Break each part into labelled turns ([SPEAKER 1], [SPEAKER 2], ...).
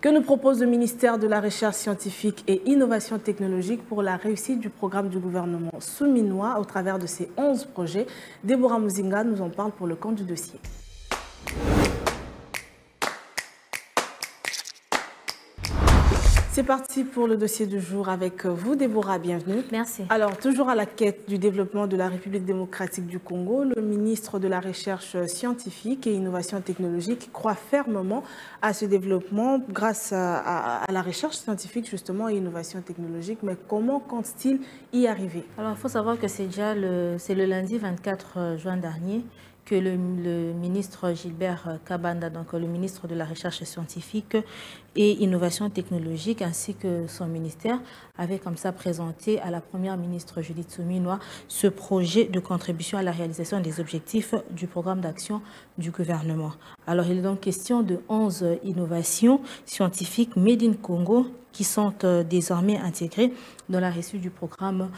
[SPEAKER 1] Que nous propose le ministère de la Recherche scientifique et Innovation technologique pour la réussite du programme du gouvernement souminois au travers de ses 11 projets? Déborah Muzinga nous en parle pour le compte du dossier. C'est parti pour le dossier du jour avec vous, Déborah, bienvenue.
[SPEAKER 2] Merci.
[SPEAKER 1] Alors, toujours à la quête du développement de la République démocratique du Congo, le ministre de la Recherche scientifique et Innovation technologique croit fermement à ce développement grâce à la recherche scientifique justement et innovation technologique. Mais comment compte-t-il y arriver?
[SPEAKER 2] Alors, il faut savoir que c'est le lundi 24 juin dernier que le ministre Gilbert Kabanda, donc le ministre de la Recherche scientifique et Innovation technologique, ainsi que son ministère, avait comme ça présenté à la première ministre Judith Suminwa ce projet de contribution à la réalisation des objectifs du programme d'action du gouvernement. Alors, il est donc question de 11 innovations scientifiques Made in Congo qui sont désormais intégrées dans la réussite du programme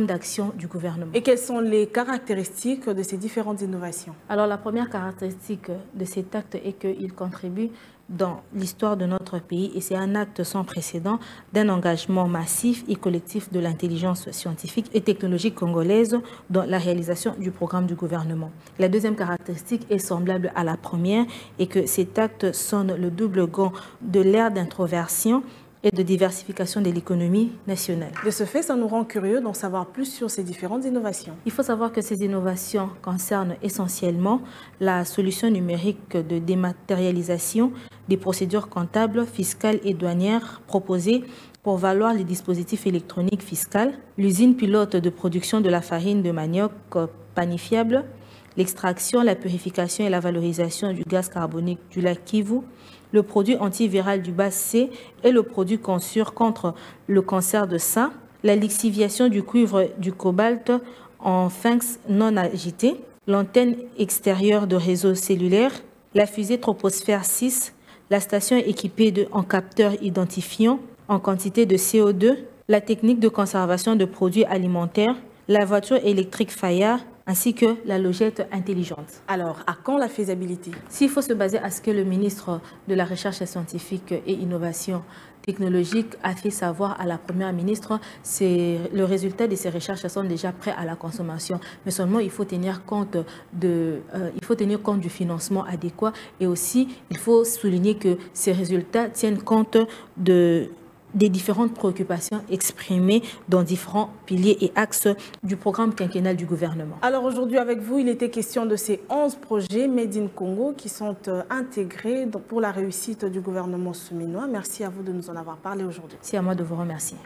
[SPEAKER 2] d'action du gouvernement.
[SPEAKER 1] Et quelles sont les caractéristiques de ces différentes innovations?
[SPEAKER 2] Alors, la première caractéristique de cet acte est qu'il contribue dans l'histoire de notre pays et c'est un acte sans précédent d'un engagement massif et collectif de l'intelligence scientifique et technologique congolaise dans la réalisation du programme du gouvernement. La deuxième caractéristique est semblable à la première et que cet acte sonne le double gong de l'ère d'introversion et de diversification de l'économie nationale.
[SPEAKER 1] De ce fait, ça nous rend curieux d'en savoir plus sur ces différentes innovations.
[SPEAKER 2] Il faut savoir que ces innovations concernent essentiellement la solution numérique de dématérialisation des procédures comptables, fiscales et douanières proposées pour valoir les dispositifs électroniques fiscaux, l'usine pilote de production de la farine de manioc panifiable, l'extraction, la purification et la valorisation du gaz carbonique du lac Kivu, le produit antiviral du bas C et le produit Consur contre le cancer de sein, la lixiviation du cuivre du cobalt en phinx non agité, l'antenne extérieure de réseau cellulaire, la fusée Troposphère 6, la station équipée en capteurs identifiants en quantité de CO2, la technique de conservation de produits alimentaires, la voiture électrique Faya, ainsi que la logette intelligente.
[SPEAKER 1] Alors, à quand la faisabilité?
[SPEAKER 2] S'il faut se baser à ce que le ministre de la Recherche scientifique et Innovation technologique a fait savoir à la première ministre, le résultat de ces recherches sont déjà prêts à la consommation. Mais seulement, il faut tenir compte du financement adéquat et aussi, il faut souligner que ces résultats tiennent compte des différentes préoccupations exprimées dans différents piliers et axes du programme quinquennal du gouvernement.
[SPEAKER 1] Alors aujourd'hui avec vous, il était question de ces 11 projets Made in Congo qui sont intégrés pour la réussite du gouvernement souminois. Merci à vous de nous en avoir parlé aujourd'hui.
[SPEAKER 2] C'est à moi de vous remercier.